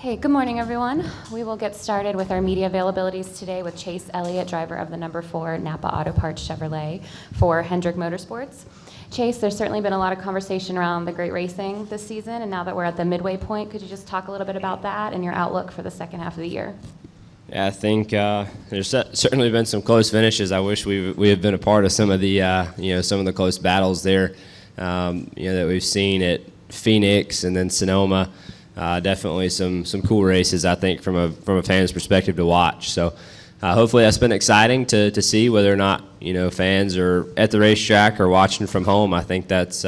Okay, good morning, everyone. We will get started with our media availabilities today with Chase Elliott, driver of the number 4 NAPA Auto Parts Chevrolet for Hendrick Motorsports. Chase, there's certainly been a lot of conversation around the great racing this season, and now that we're at the midway point, could you just talk a little bit about that and your outlook for the second half of the year? Yeah, I think there's certainly been some close finishes. I wish we had been a part of some of the some of the close battles there, that we've seen at Phoenix and then Sonoma. Definitely some cool races, I think, from a fan's perspective to watch. So hopefully that's been exciting to see, whether or not fans are at the racetrack or watching from home. I think that's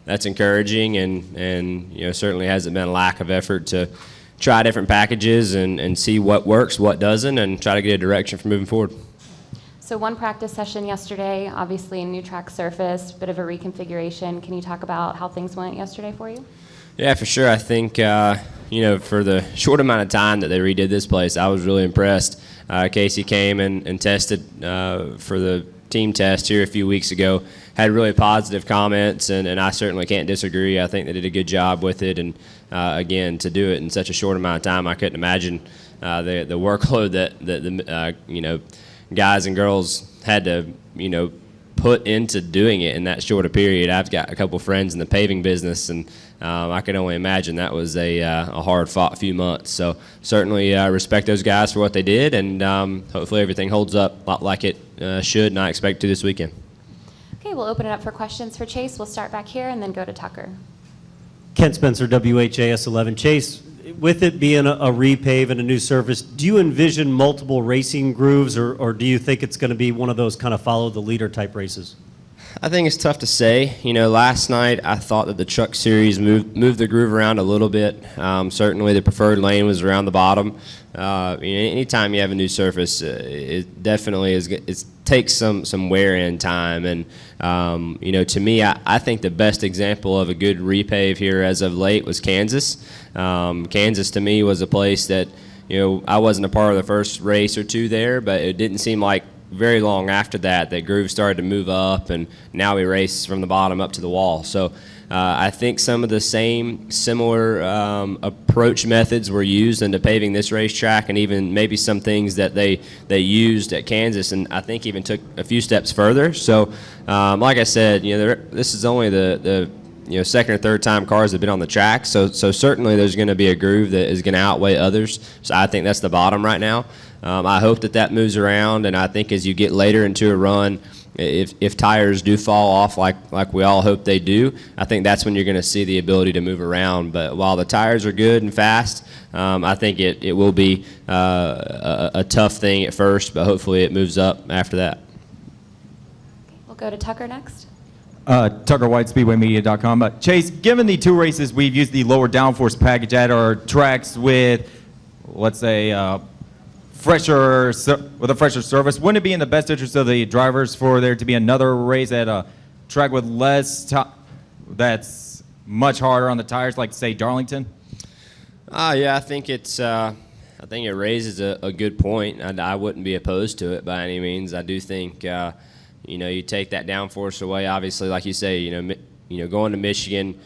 encouraging, and certainly hasn't been a lack of effort to try different packages and see what works, what doesn't, and try to get a direction for moving forward. So one practice session yesterday, obviously a new track surface, bit of a reconfiguration. Can you talk about how things went yesterday for you? Yeah, for sure. I think, for the short amount of time that they redid this place, I was really impressed. Casey came and tested for the team test here a few weeks ago, had really positive comments, and I certainly can't disagree. I think they did a good job with it, and again, to do it in such a short amount of time, I couldn't imagine the workload that the guys and girls had to put into doing it in that short a period. I've got a couple friends in the paving business, and I can only imagine that was a hard-fought few months. So certainly respect those guys for what they did, and hopefully everything holds up like it should, and I expect to this weekend. Okay, we'll open it up for questions for Chase. We'll start back here and then go to Tucker. Kent Spencer, WHAS 11. Chase, with it being a repave and a new surface, do you envision multiple racing grooves, or do you think it's going to be one of those kind of follow the leader type races? I think it's tough to say. Last night I thought that the Truck Series moved the groove around a little bit. Certainly the preferred lane was around the bottom. Anytime you have a new surface, it definitely it takes some wear in time. And to me, I think the best example of a good repave here as of late was Kansas. Kansas to me was a place that I wasn't a part of the first race or two there, but it didn't seem like very long after that groove started to move up, and now we race from the bottom up to the wall. So I think some of the similar approach methods were used into paving this racetrack, and even maybe some things that they used at Kansas, and I think even took a few steps further. So like I said, this is only the second or third time cars have been on the track, so certainly there's going to be a groove that is going to outweigh others. So I think that's the bottom right now. I hope that moves around, and I think as you get later into a run, if tires do fall off like we all hope they do, I think that's when you're going to see the ability to move around. But while the tires are good and fast, I think it will be a tough thing at first, but hopefully it moves up after that. We'll go to Tucker next. Tucker White, SpeedwayMedia.com. Chase, given the two races we've used the lower downforce package at our tracks with, let's say, with a fresher surface, wouldn't it be in the best interest of the drivers for there to be another race at a track with less that's much harder on the tires, like say Darlington? Yeah, I think it raises a good point. I wouldn't be opposed to it by any means. I do think you take that downforce away. Obviously, like you say, going to Michigan,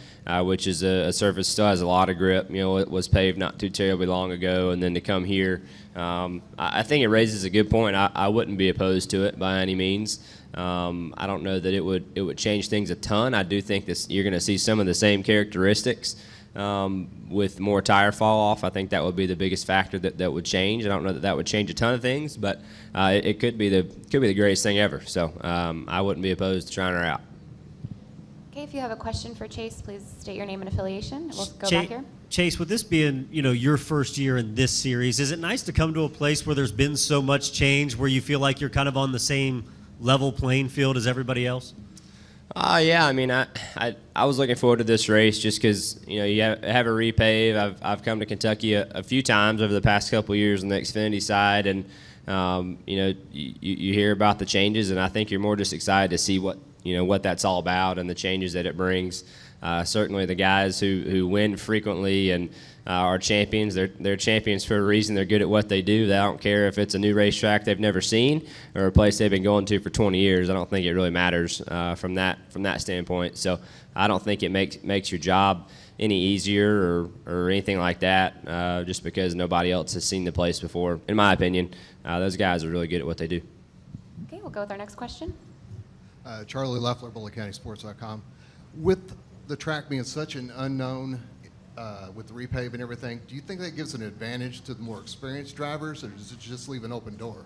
which is a surface still has a lot of grip. It was paved not too terribly long ago, and then to come here, I think it raises a good point. I wouldn't be opposed to it by any means. I don't know that it would change things a ton. I do think you're going to see some of the same characteristics with more tire fall off. I think that would be the biggest factor that would change. I don't know that would change a ton of things, but it could be the greatest thing ever. So I wouldn't be opposed to trying her out. Okay, if you have a question for Chase, please state your name and affiliation. We'll go back here. Chase, with this being your first year in this series, is it nice to come to a place where there's been so much change, where you feel like you're kind of on the same level playing field as everybody else? Yeah, I mean, I was looking forward to this race just because you have a repave. I've come to Kentucky a few times over the past couple of years on the Xfinity side, and you hear about the changes, and I think you're more just excited to see what that's all about and the changes that it brings. Certainly the guys who win frequently and are champions, they're champions for a reason. They're good at what they do. They don't care if it's a new racetrack they've never seen or a place they've been going to for 20 years. I don't think it really matters from that standpoint. So I don't think it makes your job any easier or anything like that, just because nobody else has seen the place before. In my opinion, those guys are really good at what they do. Okay, we'll go with our next question. Charlie Leffler, BulliCountySports.com. With the track being such an unknown, with the repave and everything, do you think that gives an advantage to the more experienced drivers, or does it just leave an open door?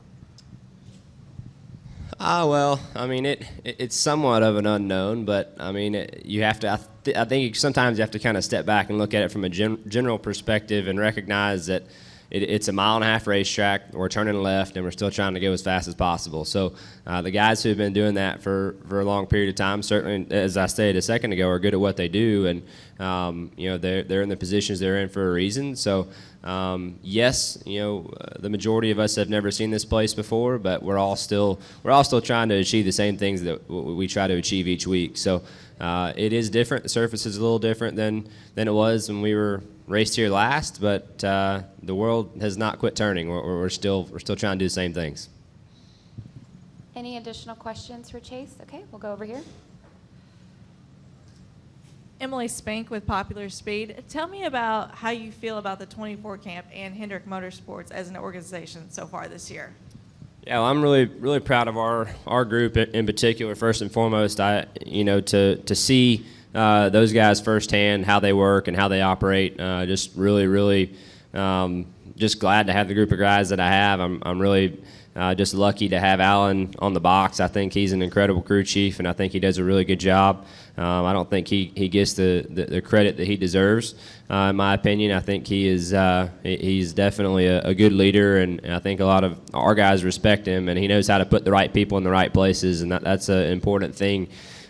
Well, I mean, it's somewhat of an unknown, but I mean, you have to. I think sometimes you have to kind of step back and look at it from a general perspective and recognize that it's a 1.5 mile racetrack. We're turning left, and we're still trying to go as fast as possible. So the guys who have been doing that for a long period of time, certainly, as I stated a second ago, are good at what they do, and they're in the positions they're in for a reason. So yes, the majority of us have never seen this place before, but we're all still trying to achieve the same things that we try to achieve each week. So it is different. The surface is a little different than it was when we were raced here last, but the world has not quit turning. We're still trying to do the same things. Any additional questions for Chase? Okay, we'll go over here. Emily Spank with Popular Speed. Tell me about how you feel about the 24 Camp and Hendrick Motorsports as an organization so far this year. Yeah, well, I'm really proud of our group in particular. First and foremost, to see those guys firsthand, how they work and how they operate. Just really just glad to have the group of guys that I have. I'm really just lucky to have Alan on the box. I think he's an incredible crew chief, and I think he does a really good job. I don't think he gets the credit that he deserves, in my opinion. I think he's definitely a good leader, and I think a lot of our guys respect him, and he knows how to put the right people in the right places, and that's an important thing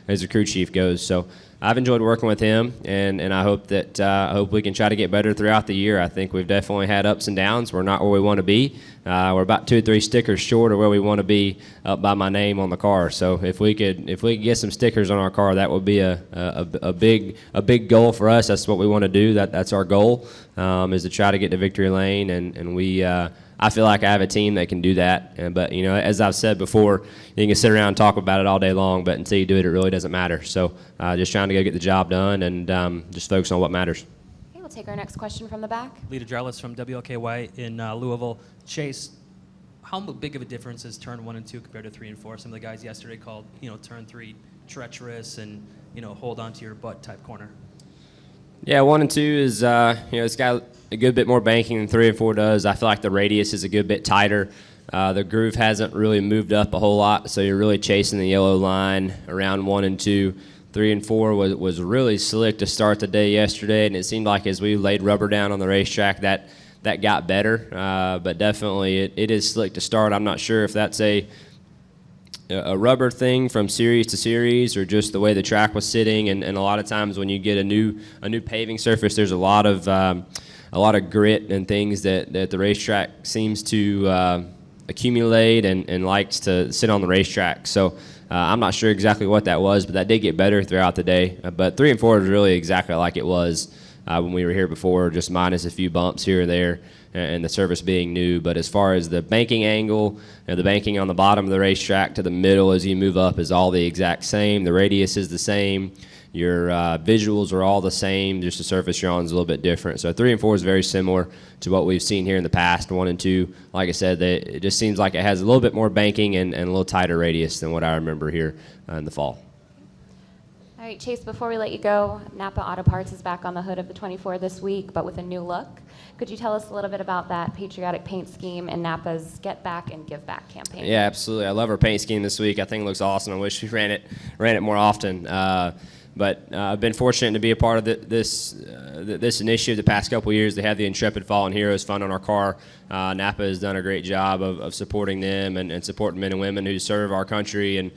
as a crew chief goes. So I've enjoyed working with him, and I hope that I hope we can try to get better throughout the year. I think we've definitely had ups and downs. We're not where we want to be. We're about 2 or 3 stickers short of where we want to be up by my name on the car. So if we could get some stickers on our car, that would be a big goal for us. That's what we want to do. That's our goal, is to try to get to victory lane, and we. I feel like I have a team that can do that. But, as I've said before, you can sit around and talk about it all day long, but until you do it, it really doesn't matter. So just trying to go get the job done and just focus on what matters. Okay, we'll take our next question from the back. Lita Jarlis from WLKY in Louisville. Chase, how big of a difference is turn 1 and 2 compared to 3 and 4? Some of the guys yesterday called, turn 3 treacherous and, hold on to your butt type corner. Yeah, 1 and 2 is, it's got a good bit more banking than 3 and 4 does. I feel like the radius is a good bit tighter. The groove hasn't really moved up a whole lot, so you're really chasing the yellow line around 1 and 2. 3 and 4 was really slick to start the day yesterday, and it seemed like as we laid rubber down on the racetrack that got better. But definitely it is slick to start. I'm not sure if that's a rubber thing from series to series or just the way the track was sitting, and a lot of times when you get a new paving surface, there's a lot of grit and things that the racetrack seems to accumulate and likes to sit on the racetrack. So I'm not sure exactly what that was, but that did get better throughout the day. But 3 and 4 is really exactly like it was when we were here before, just minus a few bumps here and there, and the surface being new. But as far as the banking angle, the banking on the bottom of the racetrack to the middle as you move up is all the exact same. The radius is the same. Your visuals are all the same, just the surface you're on is a little bit different. So 3 and 4 is very similar to what we've seen here in the past. 1 and 2, like I said, it just seems like it has a little bit more banking and a little tighter radius than what I remember here in the fall. All right, Chase, before we let you go, NAPA Auto Parts is back on the hood of the 24 this week, but with a new look. Could you tell us a little bit about that patriotic paint scheme and NAPA's Get Back and Give Back campaign? Yeah, absolutely. I love our paint scheme this week. I think it looks awesome. I wish we ran it more often. But I've been fortunate to be a part of this initiative the past couple of years. They have the Intrepid Fallen Heroes Fund on our car. NAPA has done a great job of supporting them and supporting men and women who serve our country. And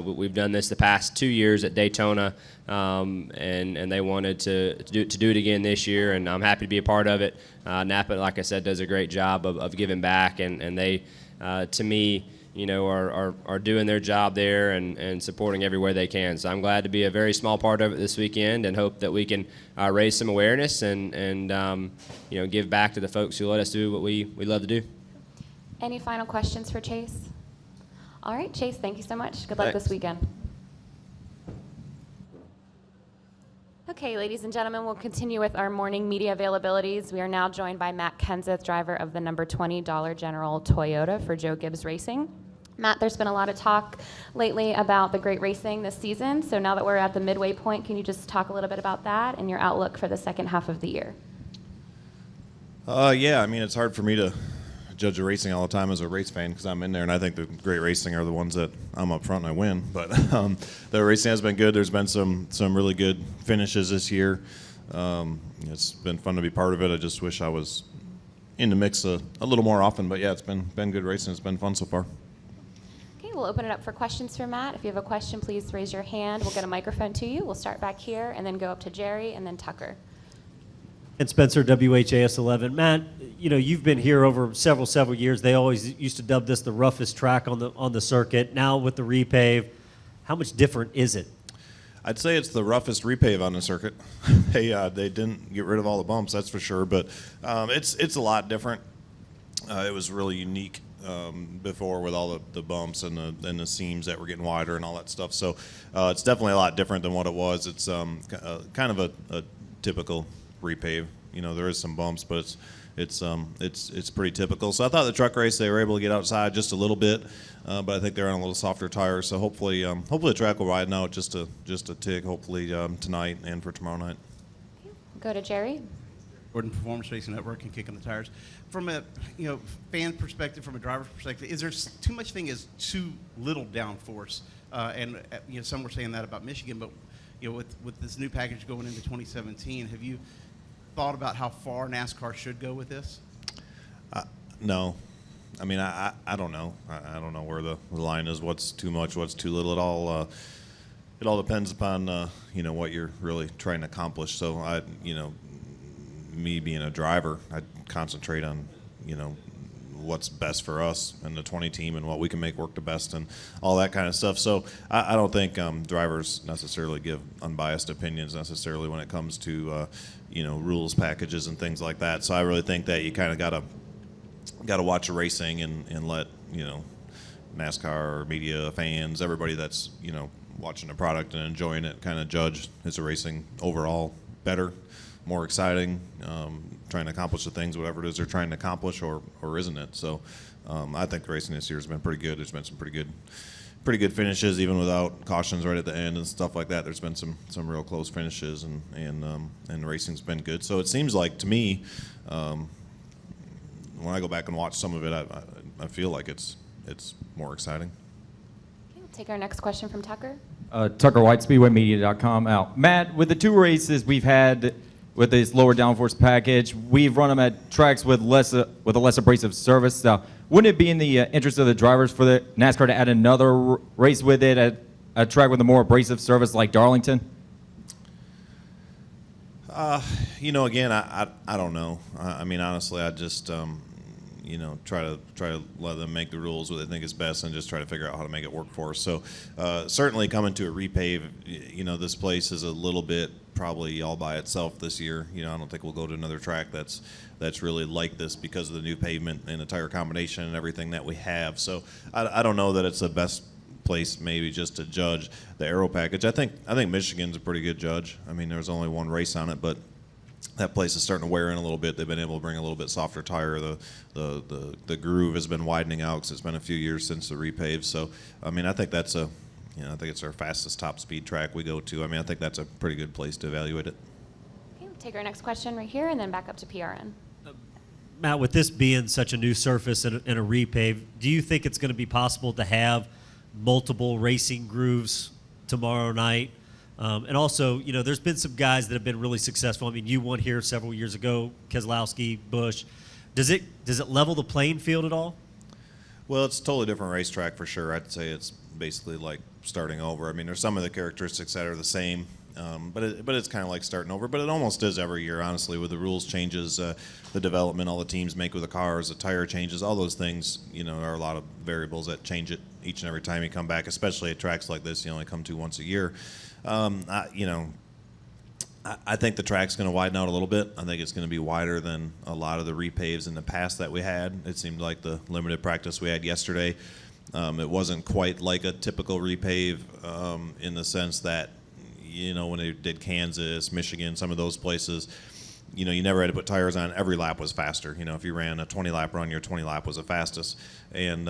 we've done this the past 2 years at Daytona, and they wanted to do it again this year, and I'm happy to be a part of it. NAPA, like I said, does a great job of giving back, and they, to me, are doing their job there and supporting every way they can. So I'm glad to be a very small part of it this weekend, and hope that we can raise some awareness and give back to the folks who let us do what we love to do. Any final questions for Chase? All right, Chase, thank you so much. Good luck this weekend. Okay, ladies and gentlemen, we'll continue with our morning media availabilities. We are now joined by Matt Kenseth, driver of the number 20 Dollar General Toyota for Joe Gibbs Racing. Matt, there's been a lot of talk lately about the great racing this season. So now that we're at the midway point, can you just talk a little bit about that and your outlook for the second half of the year? Yeah, I mean, it's hard for me to judge the racing all the time as a race fan because I'm in there, and I think the great racing are the ones that I'm up front and I win. But the racing has been good. There's been some really good finishes this year. It's been fun to be part of it. I just wish I was in the mix a little more often. But yeah, it's been good racing. It's been fun so far. Okay, we'll open it up for questions for Matt. If you have a question, please raise your hand. We'll get a microphone to you. We'll start back here and then go up to Jerry and then Tucker. And Spencer, WHAS 11. Matt, you know, you've been here over several years. They always used to dub this the roughest track on the circuit. Now with the repave, how much different is it? I'd say it's the roughest repave on the circuit. They didn't get rid of all the bumps, that's for sure. But it's a lot different. It was really unique before with all the bumps and the seams that were getting wider and all that stuff. So it's definitely a lot different than what it was. It's kind of a typical repave. You know, there is some bumps, but it's pretty typical. So I thought the truck race they were able to get outside just a little bit, but I think they're on a little softer tire. So hopefully the track will widen out just a tick. Hopefully tonight and for tomorrow night. Go to Jerry. Gordon Performance Racing Network and Kicking the Tires. From a fan perspective, from a driver's perspective, is there too much thing as too little downforce? And some were saying that about Michigan, but with this new package going into 2017, have you thought about how far NASCAR should go with this? No. I mean, I don't know. I don't know where the line is, what's too much, what's too little. It all depends upon, what you're really trying to accomplish. So, me being a driver, I concentrate on, what's best for us and the 20 team and what we can make work the best and all that kind of stuff. So I don't think drivers necessarily give unbiased opinions necessarily when it comes to rules packages and things like that. So I really think that you kind of got to watch the racing and let NASCAR media fans, everybody that's watching the product and enjoying it, kind of judge is the racing overall better, more exciting, trying to accomplish the things, whatever it is they're trying to accomplish, or isn't it? So I think the racing this year has been pretty good. There's been some pretty good finishes, even without cautions right at the end and stuff like that. There's been some real close finishes, and the racing's been good. So it seems like to me, when I go back and watch some of it, I feel like it's more exciting. Okay, we'll take our next question from Tucker. Tucker White, SpeedwayMedia.com. Out. Matt, with the two races we've had with this lower downforce package, we've run them at tracks with a less abrasive surface. Wouldn't it be in the interest of the drivers for the NASCAR to add another race with it at a track with a more abrasive surface like Darlington? Again, I don't know. I mean, honestly, I just try to let them make the rules what they think is best and just try to figure out how to make it work for us. So certainly coming to a repave, this place is a little bit probably all by itself this year. I don't think we'll go to another track that's really like this because of the new pavement and the tire combination and everything that we have. So I don't know that it's the best place maybe just to judge the aero package. I think Michigan's a pretty good judge. I mean, there's only one race on it, but that place is starting to wear in a little bit. They've been able to bring a little bit softer tire. The groove has been widening out because it's been a few years since the repave. So, I mean, I think that's I think it's our fastest top speed track we go to. I mean, I think that's a pretty good place to evaluate it. Okay, we'll take our next question right here and then back up to PRN. Matt, with this being such a new surface and a repave, do you think it's going to be possible to have multiple racing grooves tomorrow night? And also, there's been some guys that have been really successful. I mean, you won here several years ago, Keselowski, Busch. Does it level the playing field at all? Well, it's a totally different racetrack for sure. I'd say it's basically like starting over. I mean, there's some of the characteristics that are the same, but it's kind of like starting over. But it almost is every year, honestly, with the rules changes, the development all the teams make with the cars, the tire changes, all those things. There are a lot of variables that change it each and every time you come back, especially at tracks like this. You only come to once a year. I think the track's going to widen out a little bit. I think it's going to be wider than a lot of the repaves in the past that we had. It seemed like the limited practice we had yesterday, it wasn't quite like a typical repave in the sense that you know, when they did Kansas, Michigan, some of those places, you know, you never had to put tires on. Every lap was faster. You know, if you ran a 20-lap run, your 20-lap was the fastest. And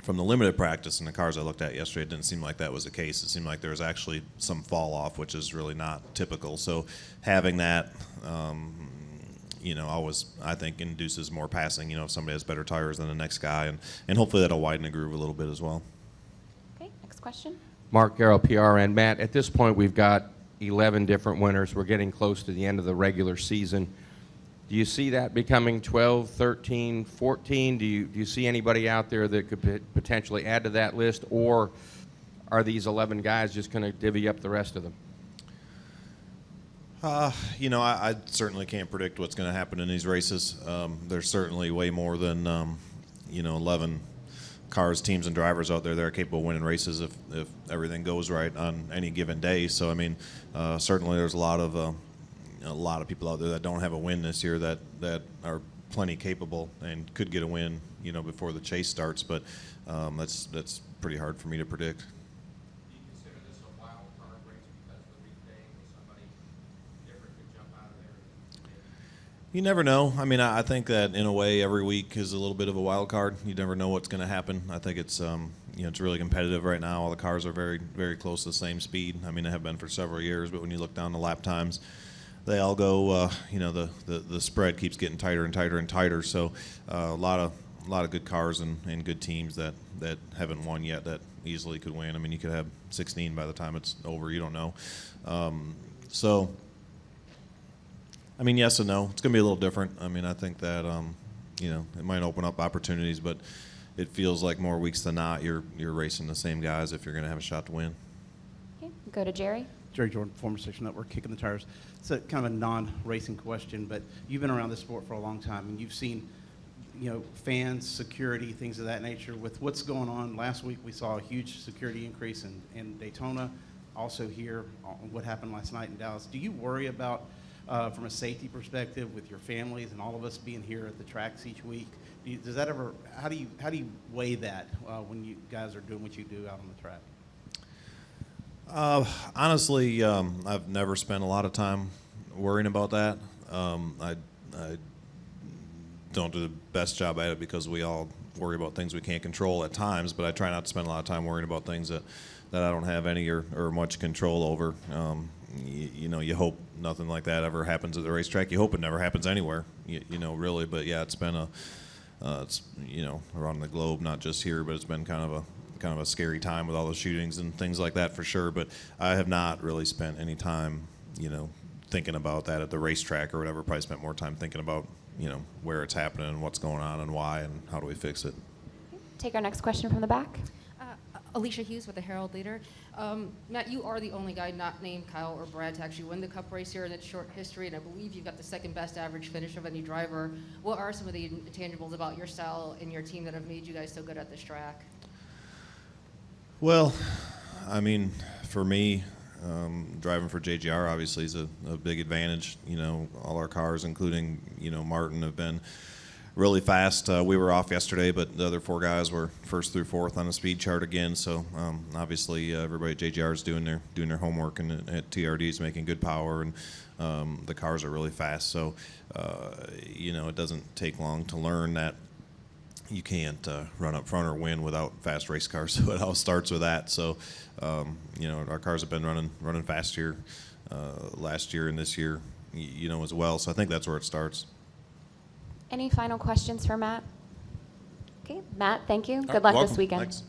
from the limited practice and the cars I looked at yesterday, it didn't seem like that was the case. It seemed like there was actually some fall off, which is really not typical. So having that, you know, always, I think, induces more passing. You know, if somebody has better tires than the next guy, and hopefully that'll widen the groove a little bit as well. Okay, next question. Mark Garrow, PRN. Matt, at this point we've got 11 different winners. We're getting close to the end of the regular season. Do you see that becoming 12, 13, 14? Do you see anybody out there that could potentially add to that list, or are these 11 guys just going to divvy up the rest of them? You know, I certainly can't predict what's going to happen in these races. There's certainly way more than, you know, 11 cars, teams, and drivers out there that are capable of winning races if everything goes right on any given day. So, I mean, certainly there's a lot of people out there that don't have a win this year that are plenty capable and could get a win, you know, before the chase starts. But that's pretty hard for me to predict. Do you consider this a wild card race because of the repay, or somebody different could jump out of there? You never know. I mean, I think that in a way every week is a little bit of a wild card. You never know what's going to happen. I think it's you know, it's really competitive right now. All the cars are very, very close to the same speed. I mean, they have been for several years, but when you look down the lap times, they all go, you know, the spread keeps getting tighter and tighter and tighter. So a lot of good cars and good teams that haven't won yet that easily could win. I mean, you could have 16 by the time it's over. You don't know. So, I mean, yes and no. It's going to be a little different. I mean, I think that, you know, it might open up opportunities, but it feels like more weeks than not you're racing the same guys if you're going to have a shot to win. Okay, go to Jerry. Jerry Jordan, former Station Network, Kicking the Tires. It's a kind of a non-racing question, but you've been around this sport for a long time, and you've seen, you know, fans, security, things of that nature. With what's going on, last week we saw a huge security increase in Daytona, also here, what happened last night in Dallas. Do you worry about, from a safety perspective, with your families and all of us being here at the tracks each week? Does that ever? How do you weigh that when you guys are doing what you do out on the track? Honestly, I've never spent a lot of time worrying about that. I don't do the best job at it because we all worry about things we can't control at times, but I try not to spend a lot of time worrying about things that I don't have any or much control over. You know, you hope nothing like that ever happens at the racetrack. You hope it never happens anywhere, you know, really. But yeah, it's been it's, you know, around the globe, not just here, but it's been kind of a scary time with all the shootings and things like that for sure. But I have not really spent any time, you know, thinking about that at the racetrack or whatever. Probably spent more time thinking about, you know, where it's happening and what's going on and why and how do we fix it. Take our next question from the back. Alicia Hughes with the Herald Leader. Matt, you are the only guy not named Kyle or Brad to actually win the Cup race here in its short history, and I believe you've got the second best average finish of any driver. What are some of the intangibles about your style and your team that have made you guys so good at this track? Well, I mean, for me, driving for JGR obviously is a big advantage. You know, all our cars, including, you know, Martin, have been really fast. We were off yesterday, but the other four guys were first through fourth on the speed chart again. So obviously everybody at JGR is doing their homework, and at TRD is making good power, and the cars are really fast. So you know, it doesn't take long to learn that you can't run up front or win without fast race cars. So it all starts with that. So you know, our cars have been running fast here last year and this year, you know, as well. So I think that's where it starts. Any final questions for Matt? Okay, Matt, thank you. All Good right, luck welcome. this weekend. Thanks.